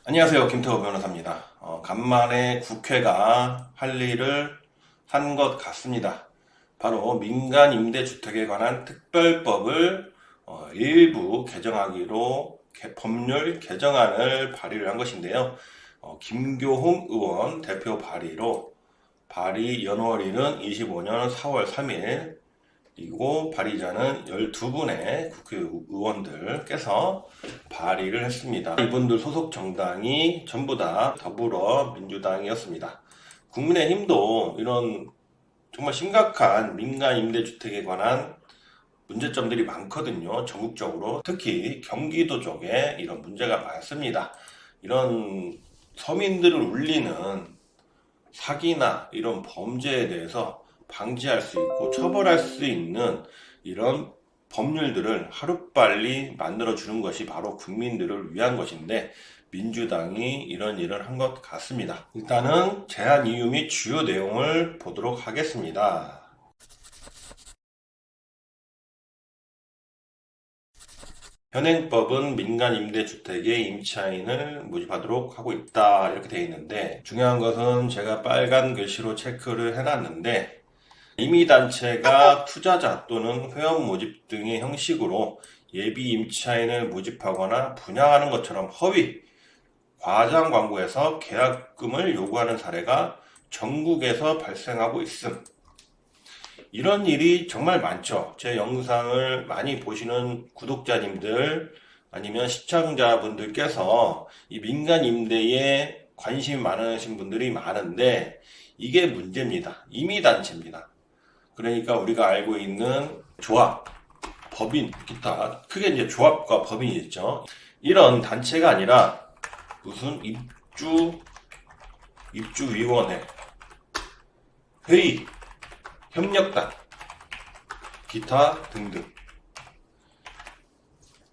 안녕하세요. 김태호 변호사입니다. 간만에 국회가 할 일을 한 것 같습니다. 바로 민간임대주택에 관한 특별법을 일부 개정하기로 법률 개정안을 발의를 한 것인데요. 김교훈 의원 대표 발의로 발의 연월일은 25년 4월 3일, 그리고 발의자는 12분의 국회의원들께서 발의를 했습니다. 이분들 소속 정당이 전부 다 더불어민주당이었습니다. 국민의힘도 이런 정말 심각한 민간 임대주택에 관한 문제점들이 많거든요. 전국적으로. 특히 경기도 쪽에 이런 문제가 많습니다. 이런 서민들을 울리는 사기나 이런 범죄에 대해서 방지할 수 있고 처벌할 수 있는 이런 법률들을 하루빨리 만들어주는 것이 바로 국민들을 위한 것인데, 민주당이 이런 일을 한 것 같습니다. 일단은 제안 이유 및 주요 내용을 보도록 하겠습니다. 현행법은 민간 임대주택에 임차인을 모집하도록 하고 있다, 이렇게 되어 있는데, 중요한 것은 제가 빨간 글씨로 체크를 해놨는데, 임의단체가 투자자 또는 회원 모집 등의 형식으로 예비 임차인을 모집하거나 분양하는 것처럼 허위, 과장 광고에서 계약금을 요구하는 사례가 전국에서 발생하고 있음. 이런 일이 정말 많죠. 제 영상을 많이 보시는 구독자님들 아니면 시청자분들께서 이 민간 임대에 관심이 많으신 분들이 많은데, 이게 문제입니다. 임의단체입니다. 그러니까 우리가 알고 있는 조합, 법인, 기타, 크게 이제 조합과 법인이 있죠. 이런 단체가 아니라 무슨 입주위원회, 회의, 협력단, 기타 등등.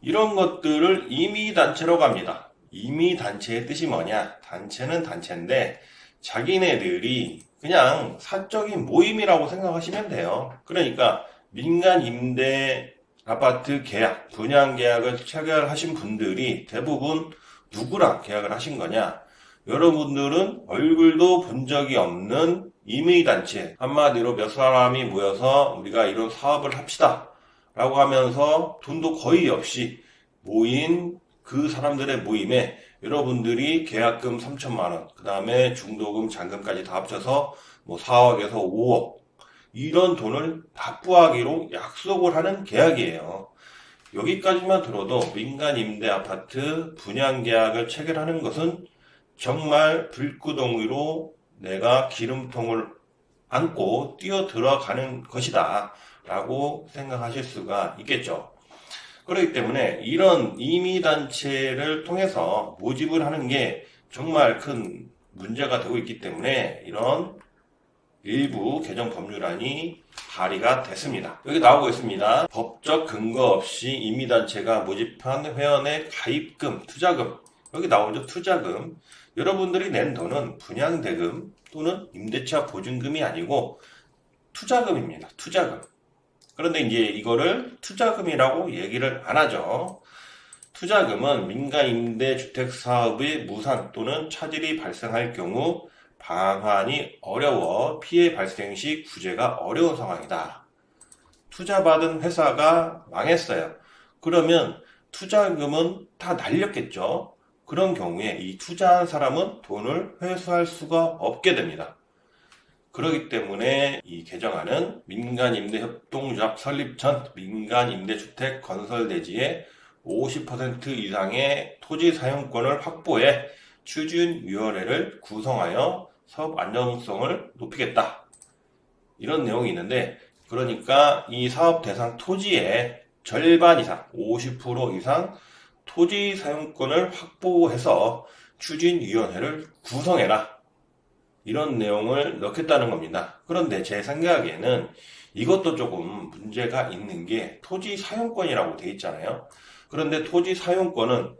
이런 것들을 임의단체라고 합니다. 임의단체의 뜻이 뭐냐? 단체는 단체인데 자기네들이 그냥 사적인 모임이라고 생각하시면 돼요. 그러니까 민간 임대 아파트 계약, 분양 계약을 체결하신 분들이 대부분 누구랑 계약을 하신 거냐? 여러분들은 얼굴도 본 적이 없는 임의단체, 한마디로 몇 사람이 모여서 우리가 이런 사업을 합시다 라고 하면서 돈도 거의 없이 모인 그 사람들의 모임에 여러분들이 계약금 3천만 원, 그 다음에 중도금, 잔금까지 다 합쳐서 뭐 4억에서 5억, 이런 돈을 납부하기로 약속을 하는 계약이에요. 여기까지만 들어도 민간 임대 아파트 분양 계약을 체결하는 것은 정말 불구덩이로 내가 기름통을 안고 뛰어 들어가는 것이다 라고 생각하실 수가 있겠죠. 그렇기 때문에 이런 임의단체를 통해서 모집을 하는 게 정말 큰 문제가 되고 있기 때문에 이런 일부 개정 법률안이 발의가 됐습니다. 여기 나오고 있습니다. 법적 근거 없이 임의단체가 모집한 회원의 가입금, 투자금, 여기 나오죠. 투자금. 여러분들이 낸 돈은 분양대금 또는 임대차 보증금이 아니고 투자금입니다. 투자금. 그런데 이제 이거를 투자금이라고 얘기를 안 하죠. 투자금은 민간 임대주택 사업의 무산 또는 차질이 발생할 경우 방환이 어려워 피해 발생 시 구제가 어려운 상황이다. 투자받은 회사가 망했어요. 그러면 투자금은 다 날렸겠죠. 그런 경우에 이 투자한 사람은 돈을 회수할 수가 없게 됩니다. 그렇기 때문에 이 개정안은 민간임대협동조합 설립 전 민간임대주택 건설대지의 50% 이상의 토지 사용권을 확보해 추진위원회를 구성하여 사업 안정성을 높이겠다. 이런 내용이 있는데, 그러니까 이 사업 대상 토지의 절반 이상, 50% 이상 토지 사용권을 확보해서 추진위원회를 구성해라. 이런 내용을 넣겠다는 겁니다. 그런데 제 생각에는 이것도 조금 문제가 있는 게 토지 사용권이라고 돼 있잖아요. 그런데 토지 사용권은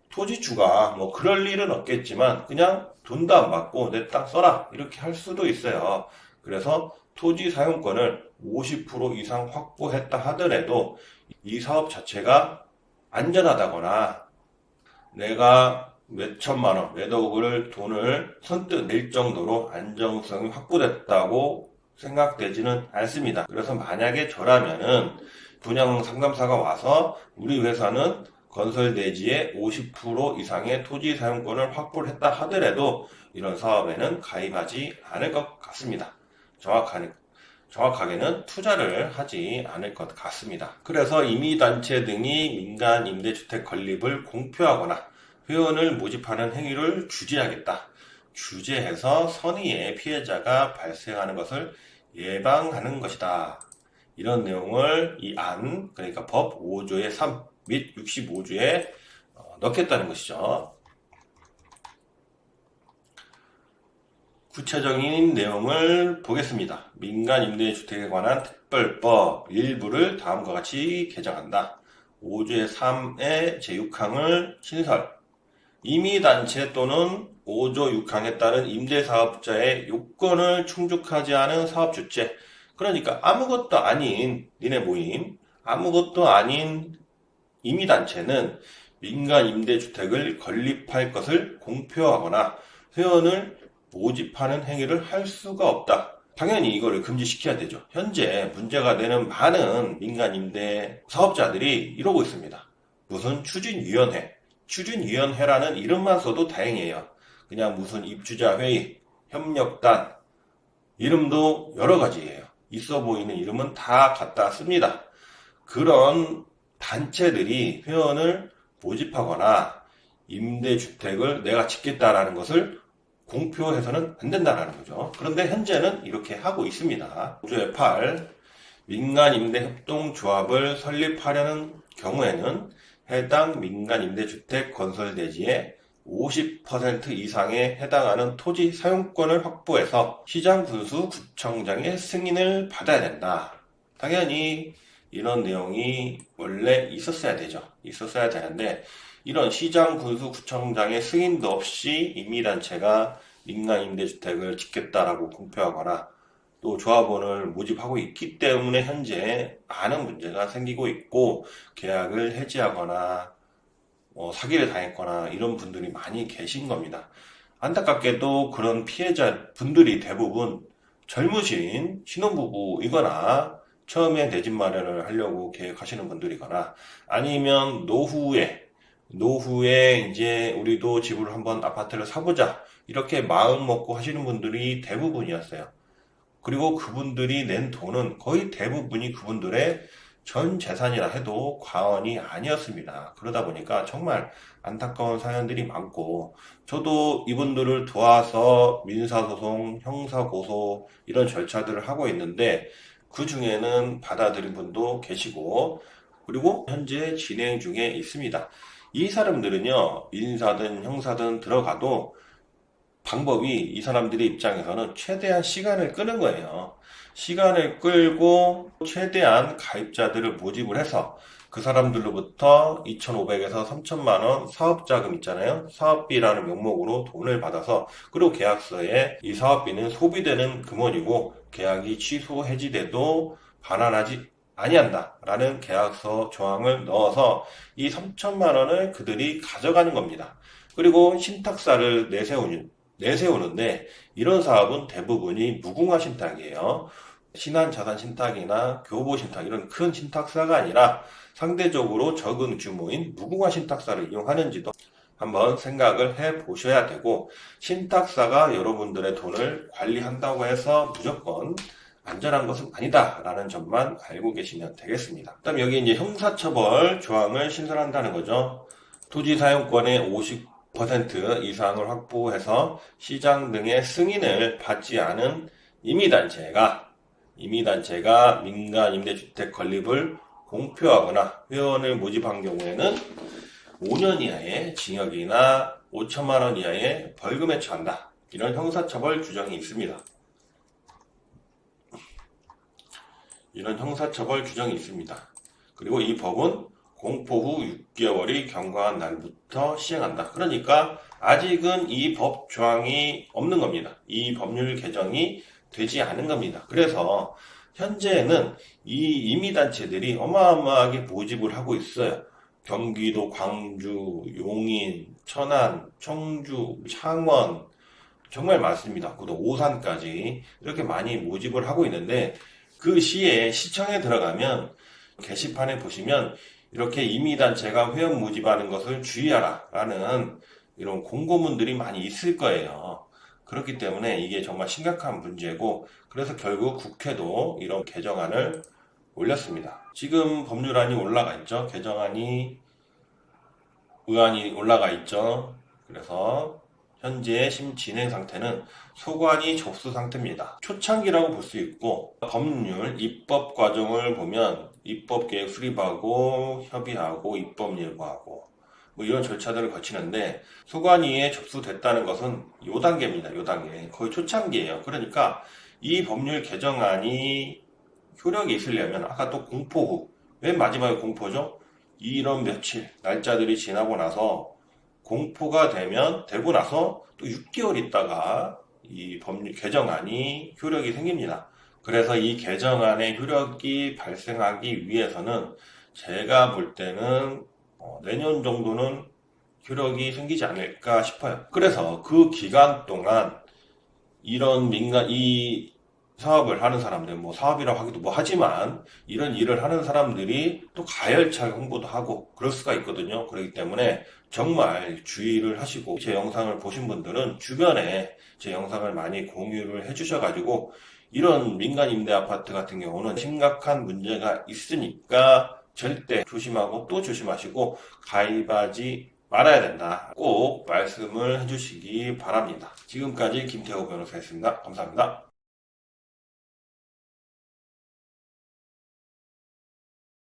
토지주가 뭐 그럴 일은 없겠지만 그냥 돈도 안 받고 내 땅 써라 이렇게 할 수도 있어요. 그래서 토지 사용권을 50% 이상 확보했다 하더라도 이 사업 자체가 안전하다거나 내가 몇 천만 원, 몇 억을 돈을 선뜻 낼 정도로 안정성이 확보됐다고 생각되지는 않습니다. 그래서 만약에 저라면은 분양 상담사가 와서 우리 회사는 건설 대지의 50% 이상의 토지 사용권을 확보를 했다 하더라도 이런 사업에는 가입하지 않을 것 같습니다. 정확하게는 투자를 하지 않을 것 같습니다. 그래서 임의단체 등이 민간 임대주택 건립을 공표하거나 회원을 모집하는 행위를 규제하겠다. 규제해서 선의의 피해자가 발생하는 것을 예방하는 것이다. 이런 내용을 이 안, 그러니까 법 5조의 3 및 65조에 넣겠다는 것이죠. 구체적인 내용을 보겠습니다. 민간임대주택에 관한 특별법 일부를 다음과 같이 개정한다. 5조의 3의 제6항을 신설. 임의단체 또는 5조 6항에 따른 임대사업자의 요건을 충족하지 않은 사업주체, 그러니까 아무것도 아닌 니네 모임, 아무것도 아닌 임의단체는 민간임대주택을 건립할 것을 공표하거나 회원을 모집하는 행위를 할 수가 없다. 당연히 이거를 금지시켜야 되죠. 현재 문제가 되는 많은 민간임대 사업자들이 이러고 있습니다. 무슨 추진위원회라는 이름만 써도 다행이에요. 그냥 무슨 입주자회의, 협력단, 이름도 여러 가지예요. 있어 보이는 이름은 다 갖다 씁니다. 그런 단체들이 회원을 모집하거나 임대주택을 내가 짓겠다라는 것을 공표해서는 안 된다는 거죠. 그런데 현재는 이렇게 하고 있습니다. 5조의 8, 민간임대협동조합을 설립하려는 경우에는 해당 민간임대주택 건설대지의 50% 이상에 해당하는 토지 사용권을 확보해서 시장군수구청장의 승인을 받아야 된다. 당연히 이런 내용이 원래 있었어야 되는데 이런 시장군수구청장의 승인도 없이 임의단체가 민간임대주택을 짓겠다라고 공표하거나 또 조합원을 모집하고 있기 때문에 현재 많은 문제가 생기고 있고 계약을 해지하거나 사기를 당했거나 이런 분들이 많이 계신 겁니다. 안타깝게도 그런 피해자 분들이 대부분 젊으신 신혼부부이거나 처음에 내 집 마련을 하려고 계획하시는 분들이거나 아니면 노후에 이제 우리도 집을 한번 아파트를 사보자 이렇게 마음 먹고 하시는 분들이 대부분이었어요. 그리고 그분들이 낸 돈은 거의 대부분이 그분들의 전 재산이라 해도 과언이 아니었습니다. 그러다 보니까 정말 안타까운 사연들이 많고 저도 이분들을 도와서 민사소송, 형사고소 이런 절차들을 하고 있는데 그 중에는 받아들인 분도 계시고 그리고 현재 진행 중에 있습니다. 이 사람들은요, 민사든 형사든 들어가도 방법이 이 사람들의 입장에서는 최대한 시간을 끄는 거예요. 시간을 끌고 최대한 가입자들을 모집을 해서 그 사람들로부터 2,500에서 3,000만 원 사업자금 있잖아요. 사업비라는 명목으로 돈을 받아서 그리고 계약서에 이 사업비는 소비되는 금원이고 계약이 취소 해지돼도 반환하지 아니한다 라는 계약서 조항을 넣어서 이 3,000만 원을 그들이 가져가는 겁니다. 그리고 신탁사를 내세우는데 이런 사업은 대부분이 무궁화 신탁이에요. 신한자산 신탁이나 교보 신탁 이런 큰 신탁사가 아니라 상대적으로 적은 규모인 무궁화 신탁사를 이용하는지도 한번 생각을 해 보셔야 되고 신탁사가 여러분들의 돈을 관리한다고 해서 무조건 안전한 것은 아니다 라는 점만 알고 계시면 되겠습니다. 그다음 여기 이제 형사처벌 조항을 신설한다는 거죠. 토지 사용권의 50% 이상을 확보해서 시장 등의 승인을 받지 않은 임의단체가 민간 임대주택 건립을 공표하거나 회원을 모집한 경우에는 5년 이하의 징역이나 5천만 원 이하의 벌금에 처한다. 이런 형사처벌 규정이 있습니다. 그리고 이 법은 공포 후 6개월이 경과한 날부터 시행한다. 그러니까 아직은 이 법 조항이 없는 겁니다. 이 법률 개정이 되지 않은 겁니다. 그래서 현재는 이 임의단체들이 어마어마하게 모집을 하고 있어요. 경기도 광주, 용인, 천안, 청주, 창원 정말 많습니다. 그도 오산까지 이렇게 많이 모집을 하고 있는데 그 시에 시청에 들어가면 게시판에 보시면 이렇게 임의단체가 회원 모집하는 것을 주의하라 라는 이런 공고문들이 많이 있을 거예요. 그렇기 때문에 이게 정말 심각한 문제고 그래서 결국 국회도 이런 개정안을 올렸습니다. 지금 법률안이 올라가 있죠. 개정안이 의안이 올라가 있죠. 그래서 현재 진행 상태는 소관위 접수 상태입니다. 초창기라고 볼 수 있고 법률 입법 과정을 보면 입법 계획 수립하고 협의하고 입법 예고하고 뭐 이런 절차들을 거치는데 소관위에 접수됐다는 것은 요 단계입니다. 요 단계 거의 초창기예요. 그러니까 이 법률 개정안이 효력이 있으려면 아까 또 공포 후 맨 마지막에 공포죠. 이런 며칠 날짜들이 지나고 나서 공포가 되고 나서 또 6개월 있다가 이 법률 개정안이 효력이 생깁니다. 그래서 이 개정안의 효력이 발생하기 위해서는 제가 볼 때는 내년 정도는 효력이 생기지 않을까 싶어요. 그래서 그 기간 동안 이런 이 사업을 하는 사람들, 뭐 사업이라고 하기도 뭐 하지만 이런 일을 하는 사람들이 또 가열차게 홍보도 하고 그럴 수가 있거든요. 그렇기 때문에 정말 주의를 하시고 제 영상을 보신 분들은 주변에 제 영상을 많이 공유를 해주셔가지고 이런 민간 임대 아파트 같은 경우는 심각한 문제가 있으니까 절대 조심하고 또 조심하시고 가입하지 말아야 된다. 꼭 말씀을 해주시기 바랍니다. 지금까지 김태호 변호사였습니다. 감사합니다.